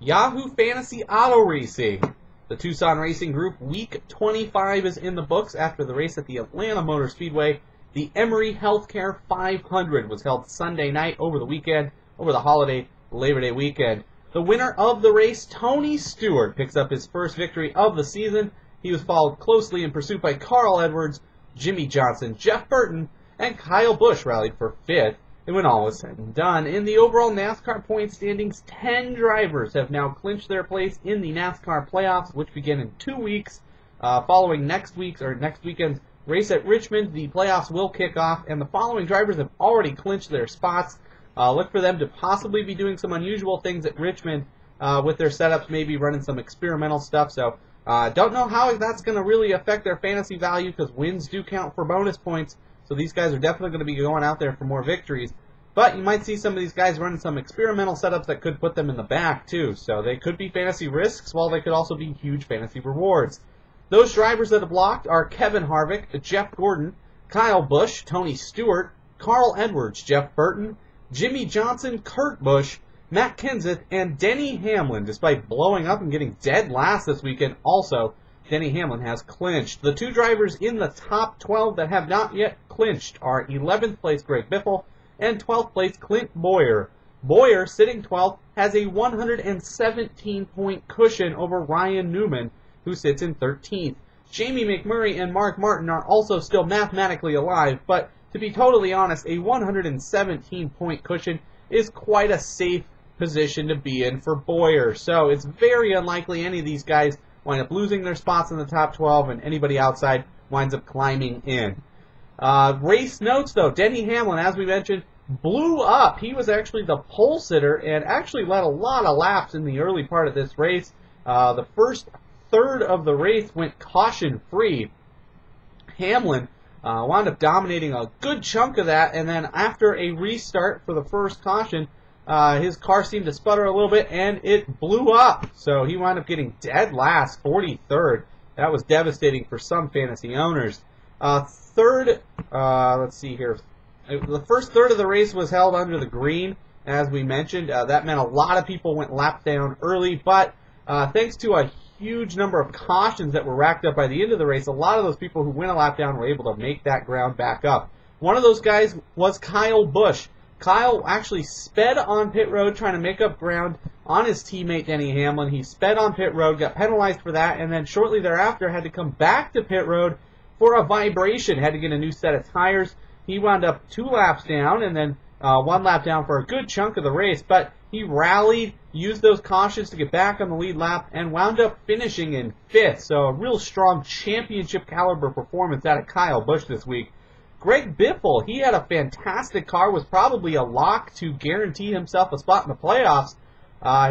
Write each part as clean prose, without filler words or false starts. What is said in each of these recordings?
Yahoo Fantasy Auto Racing. The Tucson Racing Group Week 25 is in the books after the race at the Atlanta Motor Speedway. The Emory Healthcare 500 was held Sunday night over the holiday Labor Day weekend. The winner of the race, Tony Stewart, picks up his first victory of the season. He was followed closely in pursuit by Carl Edwards, Jimmy Johnson, Jeff Burton, and Kyle Busch rallied for fifth. And when all was said and done, in the overall NASCAR point standings, 10 drivers have now clinched their place in the NASCAR playoffs, which begin in 2 weeks. Following next weekend's race at Richmond, the playoffs will kick off, and the following drivers have already clinched their spots. Look for them to possibly be doing some unusual things at Richmond with their setups, maybe running some experimental stuff. So don't know how that's going to really affect their fantasy value because wins do count for bonus points. So these guys are definitely going to be going out there for more victories. But you might see some of these guys running some experimental setups that could put them in the back too. So they could be fantasy risks, while they could also be huge fantasy rewards. Those drivers that have blocked are Kevin Harvick, Jeff Gordon, Kyle Busch, Tony Stewart, Carl Edwards, Jeff Burton, Jimmy Johnson, Kurt Busch, Matt Kenseth, and Denny Hamlin. Despite blowing up and getting dead last this weekend, also, Denny Hamlin has clinched. The two drivers in the top 12 that have not yet clinched are 11th place Greg Biffle and 12th place Clint Bowyer. Bowyer, sitting 12th, has a 117-point cushion over Ryan Newman, who sits in 13th. Jamie McMurray and Mark Martin are also still mathematically alive, but to be totally honest, a 117-point cushion is quite a safe position to be in for Bowyer. So it's very unlikely any of these guys wind up losing their spots in the top 12, and anybody outside winds up climbing in. Race notes, though. Denny Hamlin, as we mentioned, blew up. He was actually the pole sitter and actually led a lot of laps in the early part of this race. The first third of the race went caution-free. Hamlin wound up dominating a good chunk of that, and then after a restart for the first caution, his car seemed to sputter a little bit, and it blew up. So he wound up getting dead last, 43rd. That was devastating for some fantasy owners. Let's see here. The first third of the race was held under the green, as we mentioned. That meant a lot of people went lap down early, but thanks to a huge number of cautions that were racked up by the end of the race, a lot of those people who went a lap down were able to make that ground back up. One of those guys was Kyle Busch. Kyle actually sped on pit road trying to make up ground on his teammate Denny Hamlin. He sped on pit road, got penalized for that, and then shortly thereafter had to come back to pit road for a vibration, had to get a new set of tires. He wound up 2 laps down and then 1 lap down for a good chunk of the race, but he rallied, used those cautions to get back on the lead lap, and wound up finishing in 5th. So a real strong championship caliber performance out of Kyle Busch this week. Greg Biffle, he had a fantastic car, was probably a lock to guarantee himself a spot in the playoffs.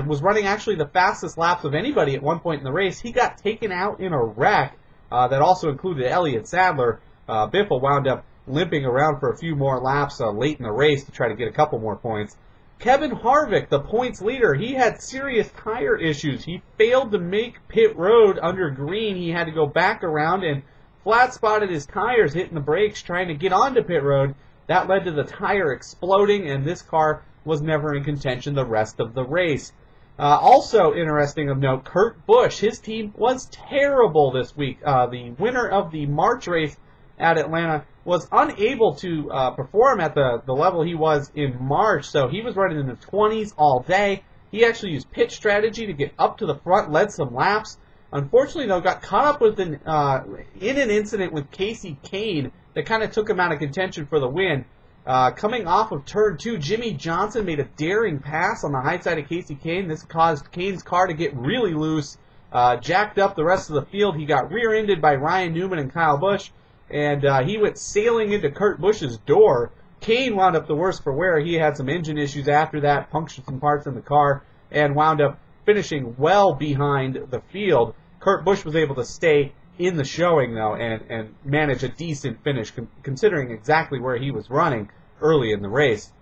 Was running actually the fastest laps of anybody at one point in the race. He got taken out in a wreck that also included Elliott Sadler. Biffle wound up limping around for a few more laps late in the race to try to get a couple more points. Kevin Harvick, the points leader, he had serious tire issues. He failed to make pit road under green. He had to go back around and flat spotted his tires, hitting the brakes, trying to get onto pit road. That led to the tire exploding, and this car was never in contention the rest of the race. Also interesting of note, Kurt Busch, his team was terrible this week. The winner of the March race at Atlanta was unable to perform at the level he was in March, so he was running in the 20s all day. He actually used pit strategy to get up to the front, led some laps. Unfortunately, though, got caught up with in an incident with Casey Kane that kind of took him out of contention for the win. Coming off of turn 2, Jimmy Johnson made a daring pass on the high side of Casey Kane. This caused Kane's car to get really loose, jacked up the rest of the field. He got rear-ended by Ryan Newman and Kyle Busch, and he went sailing into Kurt Busch's door. Kane wound up the worse for wear. He had some engine issues after that, punctured some parts in the car, and wound up finishing well behind the field. Kurt Busch was able to stay in the showing, though, and manage a decent finish, considering exactly where he was running early in the race.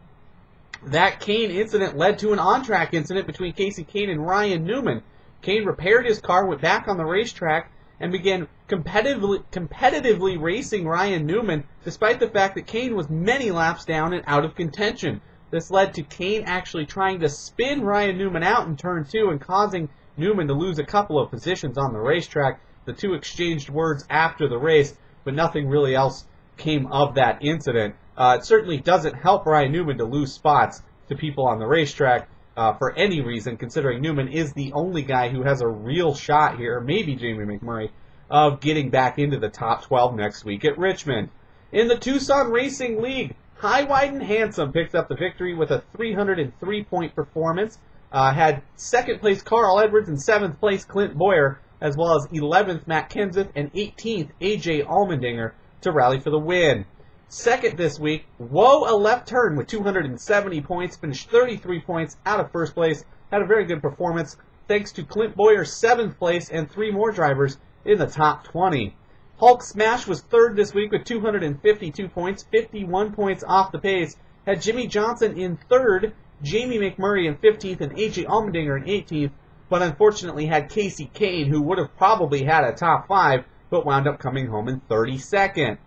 That Kane incident led to an on-track incident between Casey Kane and Ryan Newman. Kane repaired his car, went back on the racetrack, and began competitively racing Ryan Newman, despite the fact that Kane was many laps down and out of contention. This led to Kane actually trying to spin Ryan Newman out in turn 2 and causing Newman to lose a couple of positions on the racetrack. The two exchanged words after the race, but nothing really else came of that incident. It certainly doesn't help Ryan Newman to lose spots to people on the racetrack for any reason, considering Newman is the only guy who has a real shot here, maybe Jamie McMurray, of getting back into the top 12 next week at Richmond. In the Tucson Racing League, High, Wide, and Handsome picked up the victory with a 303-point performance. Had second place Carl Edwards and 7th place Clint Boyer, as well as 11th Matt Kenseth and 18th AJ Allmendinger to rally for the win. Second this week, Whoa, a Left Turn with 270 points, finished 33 points out of first place. Had a very good performance thanks to Clint Boyer's 7th place and 3 more drivers in the top 20. Hulk Smash was third this week with 252 points, 51 points off the pace. Had Jimmy Johnson in third, Jamie McMurray in 15th, and AJ Allmendinger in 18th, but unfortunately had Casey Kane, who would have probably had a top 5, but wound up coming home in 32nd.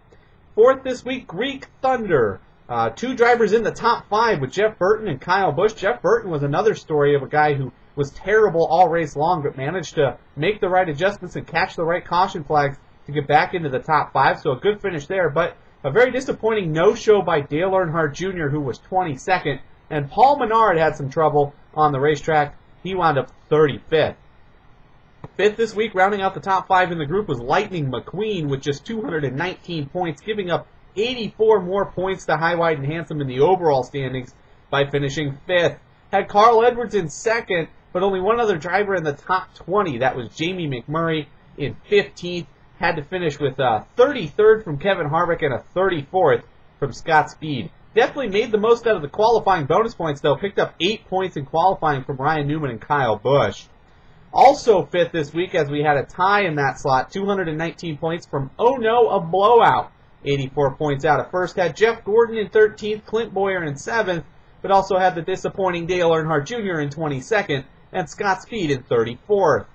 Fourth this week, Greek Thunder. 2 drivers in the top 5 with Jeff Burton and Kyle Busch. Jeff Burton was another story of a guy who was terrible all race long, but managed to make the right adjustments and catch the right caution flags to get back into the top 5, so a good finish there, but a very disappointing no-show by Dale Earnhardt Jr., who was 22nd, and Paul Menard had some trouble on the racetrack. He wound up 35th. Fifth this week, rounding out the top 5 in the group, was Lightning McQueen with just 219 points, giving up 84 more points to High, Wide, and Handsome in the overall standings by finishing 5th. Had Carl Edwards in 2nd, but only one other driver in the top 20. That was Jamie McMurray in 15th. Had to finish with a 33rd from Kevin Harvick and a 34th from Scott Speed. Definitely made the most out of the qualifying bonus points, though. Picked up 8 points in qualifying from Ryan Newman and Kyle Busch. Also 5th this week, as we had a tie in that slot, 219 points from Oh No, a Blowout. 84 points out of first. Had Jeff Gordon in 13th, Clint Boyer in 7th, but also had the disappointing Dale Earnhardt Jr. in 22nd, and Scott Speed in 34th.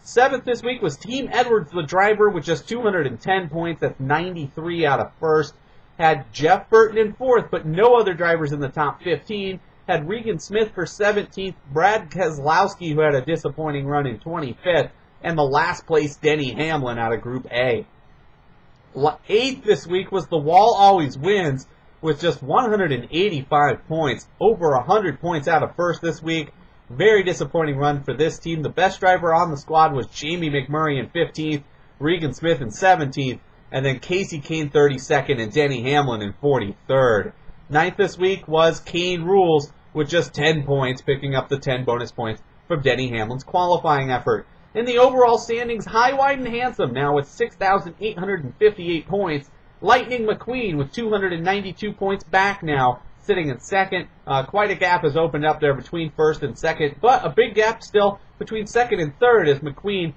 7th this week was Team Edwards, the driver, with just 210 points. That's 93 out of first. Had Jeff Burton in 4th, but no other drivers in the top 15. Had Regan Smith for 17th, Brad Keselowski, who had a disappointing run, in 25th, and the last place Denny Hamlin out of Group A. 8th this week was The Wall Always Wins with just 185 points, over 100 points out of first this week. Very disappointing run for this team. The best driver on the squad was Jamie McMurray in 15th, Regan Smith in 17th, and then Casey Kane 32nd and Denny Hamlin in 43rd. 9th this week was Kane Rules with just 10 points, picking up the 10 bonus points from Denny Hamlin's qualifying effort. In the overall standings, High, Wide, and Handsome now with 6,858 points. Lightning McQueen with 292 points back now, sitting in 2nd. Quite a gap has opened up there between 1st and 2nd, but a big gap still between 2nd and 3rd as McQueen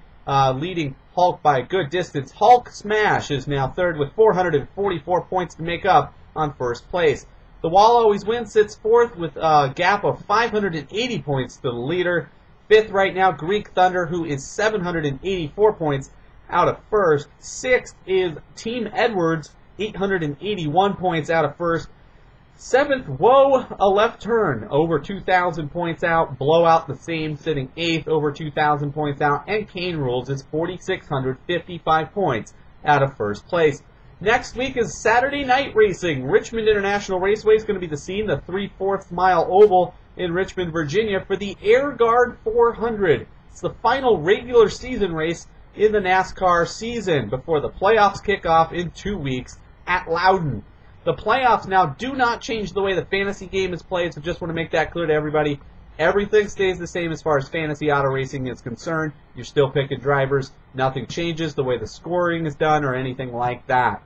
leading Hulk by a good distance. Hulk Smash is now 3rd with 444 points to make up on 1st place. The Wall Always Wins sits 4th with a gap of 580 points to the leader. 5th right now, Greek Thunder, who is 784 points out of 1st. 6th is Team Edwards, 881 points out of 1st. 7th, Whoa, a Left Turn, over 2,000 points out. Blowout the same, sitting 8th, over 2,000 points out. And Kane Rules is 4,655 points out of 1st place. Next week is Saturday night racing. Richmond International Raceway is going to be the scene, the 3/4 mile oval in Richmond, Virginia, for the Air Guard 400. It's the final regular season race in the NASCAR season before the playoffs kick off in 2 weeks at Loudon. The playoffs now do not change the way the fantasy game is played, so just want to make that clear to everybody. Everything stays the same as far as fantasy auto racing is concerned. You're still picking drivers. Nothing changes the way the scoring is done or anything like that.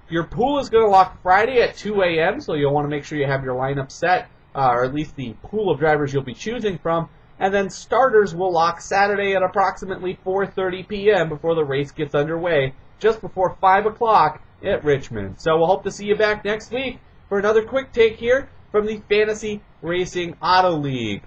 Your pool is going to lock Friday at 2 a.m., so you'll want to make sure you have your lineup set, or at least the pool of drivers you'll be choosing from. And then starters will lock Saturday at approximately 4:30 p.m. before the race gets underway, just before 5 o'clock at Richmond. So we'll hope to see you back next week for another quick take here from the Fantasy Racing Auto League.